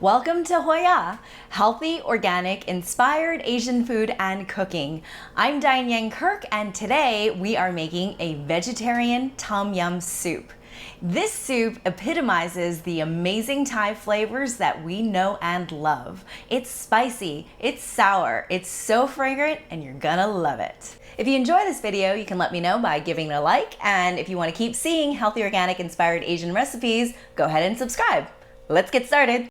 Welcome to HOIA, healthy, organic, inspired Asian food and cooking. I'm Diane Yang Kirk, and today we are making a vegetarian Tom Yum Soup. This soup epitomizes the amazing Thai flavors that we know and love. It's spicy, it's sour, it's so fragrant, and you're gonna love it. If you enjoy this video, you can let me know by giving it a like, and if you want to keep seeing healthy, organic, inspired Asian recipes, go ahead and subscribe. Let's get started.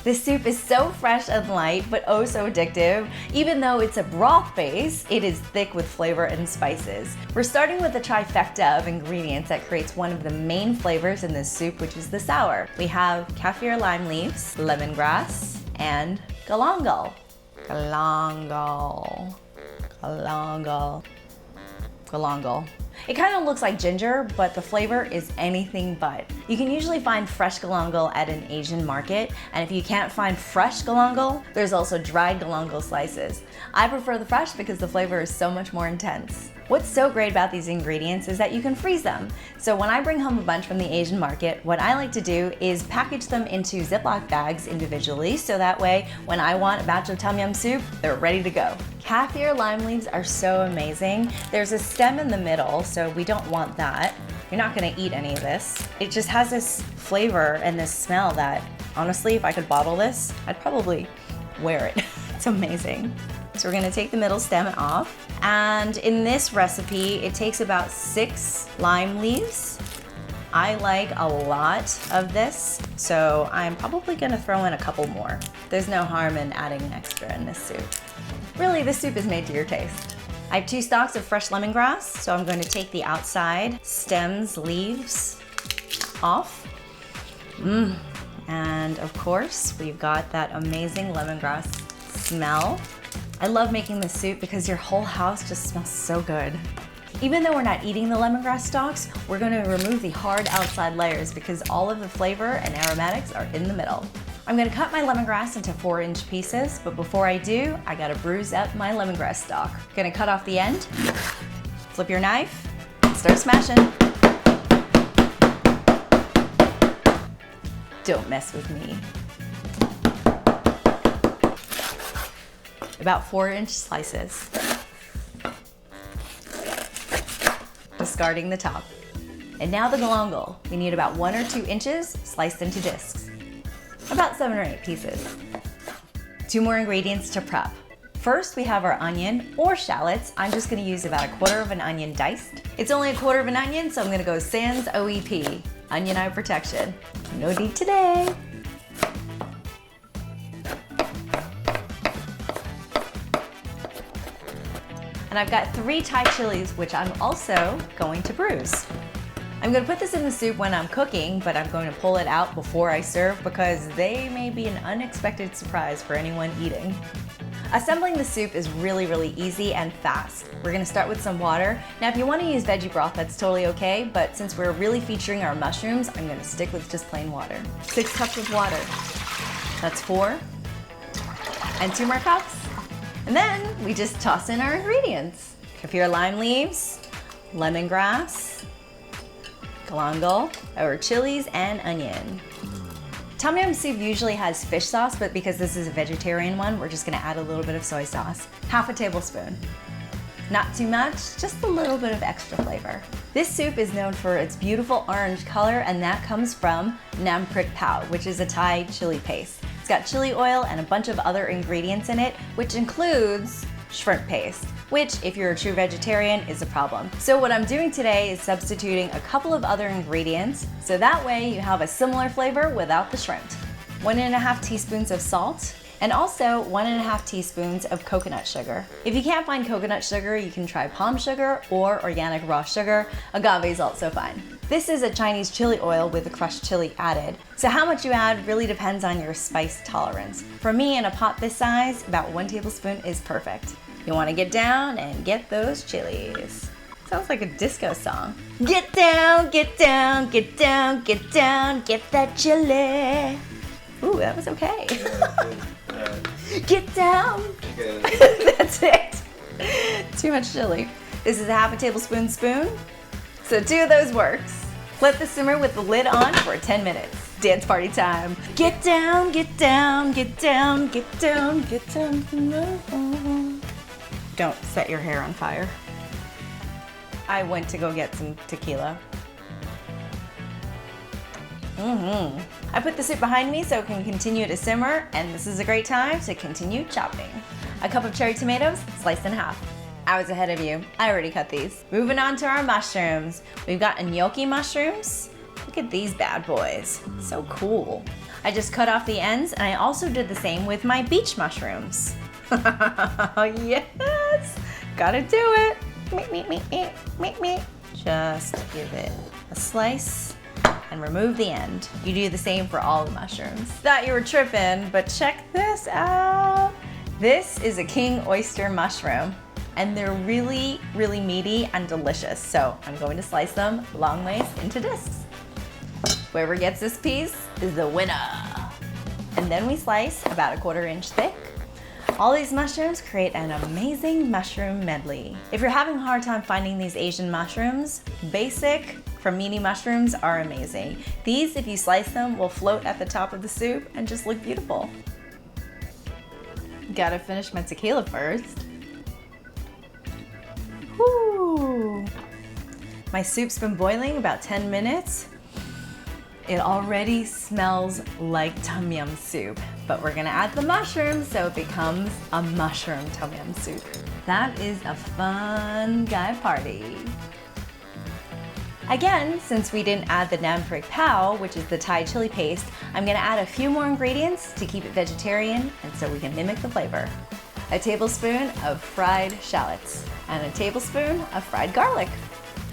This soup is so fresh and light, but oh so addictive. Even though it's a broth base, it is thick with flavor and spices. We're starting with a trifecta of ingredients that creates one of the main flavors in this soup, which is the sour. We have kaffir lime leaves, lemongrass, and galangal. Galangal. It kind of looks like ginger, but the flavor is anything but. You can usually find fresh galangal at an Asian market, and if you can't find fresh galangal, there's also dried galangal slices. I prefer the fresh because the flavor is so much more intense. What's so great about these ingredients is that you can freeze them. So when I bring home a bunch from the Asian market, what I like to do is package them into Ziploc bags individually, so that way when I want a batch of Tom Yum soup, they're ready to go. Kaffir lime leaves are so amazing. There's a stem in the middle, so we don't want that. You're not gonna eat any of this. It just has this flavor and this smell that, honestly, if I could bottle this, I'd probably wear it. It's amazing. So we're gonna take the middle stem off. And in this recipe, it takes about 6 lime leaves. I like a lot of this, so I'm probably gonna throw in a couple more. There's no harm in adding extra in this soup. Really, this soup is made to your taste. I have 2 stalks of fresh lemongrass, so I'm going to take the outside stems, leaves off. And of course, we've got that amazing lemongrass smell. I love making this soup because your whole house just smells so good. Even though we're not eating the lemongrass stalks, we're going to remove the hard outside layers because all of the flavor and aromatics are in the middle. I'm going to cut my lemongrass into 4-inch pieces, but before I do, I got to bruise up my lemongrass stalk. Going to cut off the end, flip your knife, and start smashing. Don't mess with me. About 4-inch slices. Discarding the top. And now the galangal. We need about 1 or 2 inches sliced into discs. About 7 or 8 pieces. 2 more ingredients to prep. First, we have our onion or shallots. I'm just gonna use about 1/4 of an onion diced. It's only 1/4 of an onion, so I'm gonna go sans OEP, onion eye protection. No need today. And I've got 3 Thai chilies, which I'm also going to bruise. I'm going to put this in the soup when I'm cooking, but I'm going to pull it out before I serve because they may be an unexpected surprise for anyone eating. Assembling the soup is really easy and fast. We're going to start with some water. Now if you want to use veggie broth, that's totally okay, but since we're really featuring our mushrooms, I'm going to stick with just plain water. 6 cups of water. That's 4. And 2 more cups. And then we just toss in our ingredients. Kaffir lime leaves, lemongrass, galangal, our chilies, and onion. Tom Yum soup usually has fish sauce, but because this is a vegetarian one, we're just gonna add a little bit of soy sauce. 1/2 tablespoon. Not too much, just a little bit of extra flavor. This soup is known for its beautiful orange color, and that comes from Nam Prik Pao, which is a Thai chili paste. It's got chili oil and a bunch of other ingredients in it, which includes shrimp paste, which if you're a true vegetarian is a problem. So what I'm doing today is substituting a couple of other ingredients, so that way you have a similar flavor without the shrimp. 1.5 teaspoons of salt, and also 1.5 teaspoons of coconut sugar. If you can't find coconut sugar, you can try palm sugar or organic raw sugar. Agave is also fine. This is a Chinese chili oil with the crushed chili added. So how much you add really depends on your spice tolerance. For me, in a pot this size, about 1 tablespoon is perfect. You want to get down and get those chilies. Sounds like a disco song. Get down, get down, get down, get down, get that chili. Ooh, that was okay. Get down. That's it. Too much chili. This is a half a tablespoon spoon, so 2 of those works. Let this simmer with the lid on for 10 minutes. Dance party time. Get down, get down, get down, get down, get down. Don't set your hair on fire. I went to go get some tequila. I put the soup behind me so it can continue to simmer, and this is a great time to continue chopping. A cup of cherry tomatoes, sliced in half. I was ahead of you. I already cut these. Moving on to our mushrooms. We've got gnocchi mushrooms. Look at these bad boys. So cool. I just cut off the ends, and I also did the same with my beach mushrooms. Yes! Gotta do it. Me. Just give it a slice and remove the end. You do the same for all the mushrooms. Thought you were tripping, but check this out. This is a king oyster mushroom, and they're really, really meaty and delicious. So I'm going to slice them long ways into discs. Whoever gets this piece is the winner. And then we slice about a 1/4 inch thick. All these mushrooms create an amazing mushroom medley. If you're having a hard time finding these Asian mushrooms, basic from meaty mushrooms are amazing. These, if you slice them, will float at the top of the soup and just look beautiful. Gotta finish my tequila first. Woo! My soup's been boiling about 10 minutes. It already smells like Tom Yum soup, but we're gonna add the mushrooms so it becomes a mushroom Tom Yum soup. That is a fun guy party. Again, since we didn't add the Nam Prik Pao, which is the Thai chili paste, I'm gonna add a few more ingredients to keep it vegetarian and so we can mimic the flavor. A tablespoon of fried shallots and a tablespoon of fried garlic.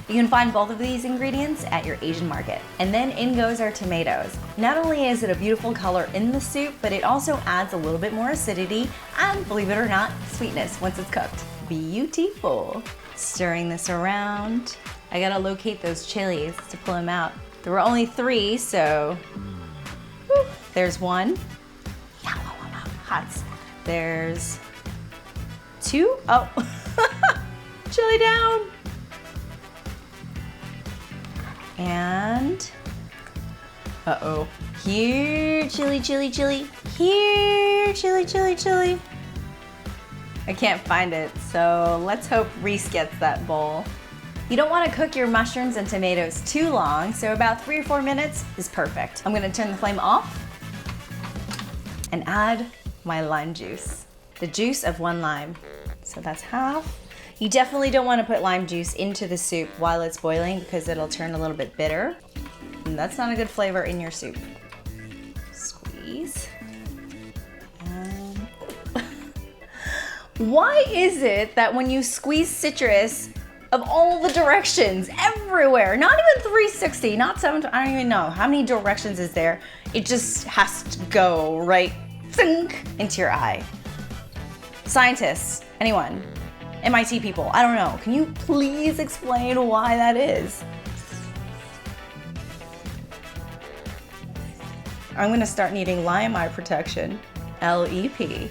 You can find both of these ingredients at your Asian market. And then in goes our tomatoes. Not only is it a beautiful color in the soup, but it also adds a little bit more acidity and, believe it or not, sweetness once it's cooked. Beautiful. Stirring this around. I gotta locate those chilies to pull them out. There were only 3, so whew, there's 1. Hot. There's 2. Oh, chili down. And, uh-oh, here, chili. Here, chili. I can't find it, so let's hope Reese gets that bowl. You don't want to cook your mushrooms and tomatoes too long, so about 3 or 4 minutes is perfect. I'm gonna turn the flame off and add my lime juice. The juice of 1 lime, so that's half. You definitely don't want to put lime juice into the soup while it's boiling because it'll turn a little bit bitter. And that's not a good flavor in your soup. Squeeze. And why is it that when you squeeze citrus, of all the directions, everywhere, not even 360, not 7, I don't even know, how many directions is there? It just has to go right into your eye. Scientists, anyone? MIT people, I don't know. Can you please explain why that is? I'm gonna start needing lime eye protection, LEP.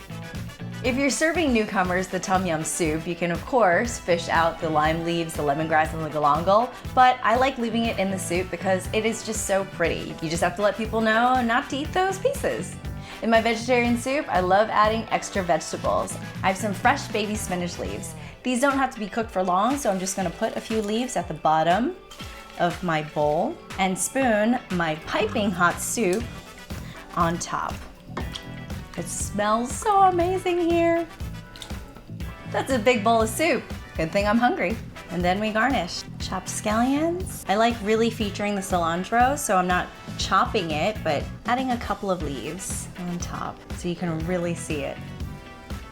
If you're serving newcomers the Tom Yum soup, you can of course fish out the lime leaves, the lemongrass, and the galangal, but I like leaving it in the soup because it is just so pretty. You just have to let people know not to eat those pieces. In my vegetarian soup, I love adding extra vegetables. I have some fresh baby spinach leaves. These don't have to be cooked for long, so I'm just gonna put a few leaves at the bottom of my bowl and spoon my piping hot soup on top. It smells so amazing here. That's a big bowl of soup. Good thing I'm hungry. And then we garnish. Chopped scallions. I like really featuring the cilantro, so I'm not chopping it, but adding a couple of leaves on top so you can really see it.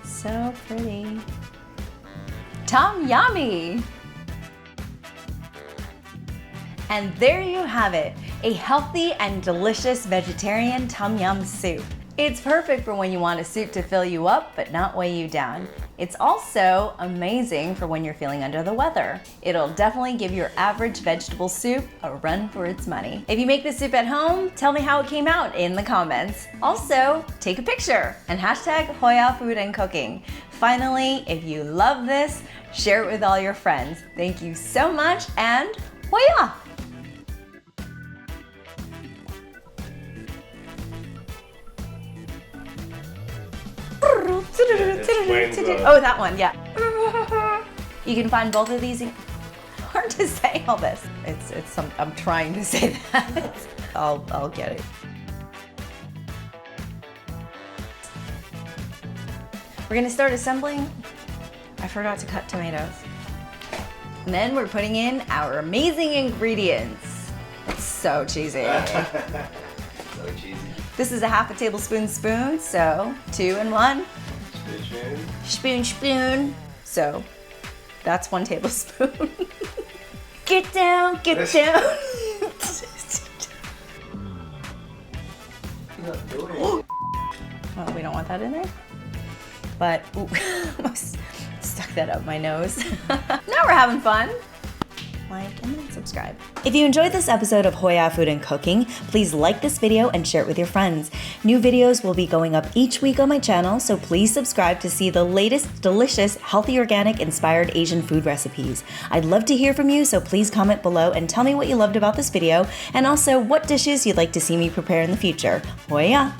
So pretty. Tom Yummy! And there you have it, a healthy and delicious vegetarian Tom Yum soup. It's perfect for when you want a soup to fill you up but not weigh you down. It's also amazing for when you're feeling under the weather. It'll definitely give your average vegetable soup a run for its money. If you make this soup at home, tell me how it came out in the comments. Also, take a picture and hashtag HOIA Food and Cooking. Finally, if you love this, share it with all your friends. Thank you so much, and HOIA! Oh, that one, yeah. You can find both of these. Hard to say all this. I'm trying to say that. I'll get it. We're gonna start assembling. I forgot to cut tomatoes. And then we're putting in our amazing ingredients. It's so cheesy. So cheesy. This is a half a tablespoon spoon, so 2 and 1. Spoon. So that's 1 tablespoon. Get down. Oh, we don't want that in there. But, ooh, stuck that up my nose. Now we're having fun. Like and subscribe. If you enjoyed this episode of HOIA Food and Cooking, please like this video and share it with your friends. New videos will be going up each week on my channel, so please subscribe to see the latest delicious, healthy, organic, inspired Asian food recipes. I'd love to hear from you, so please comment below and tell me what you loved about this video, and also what dishes you'd like to see me prepare in the future. HOIA!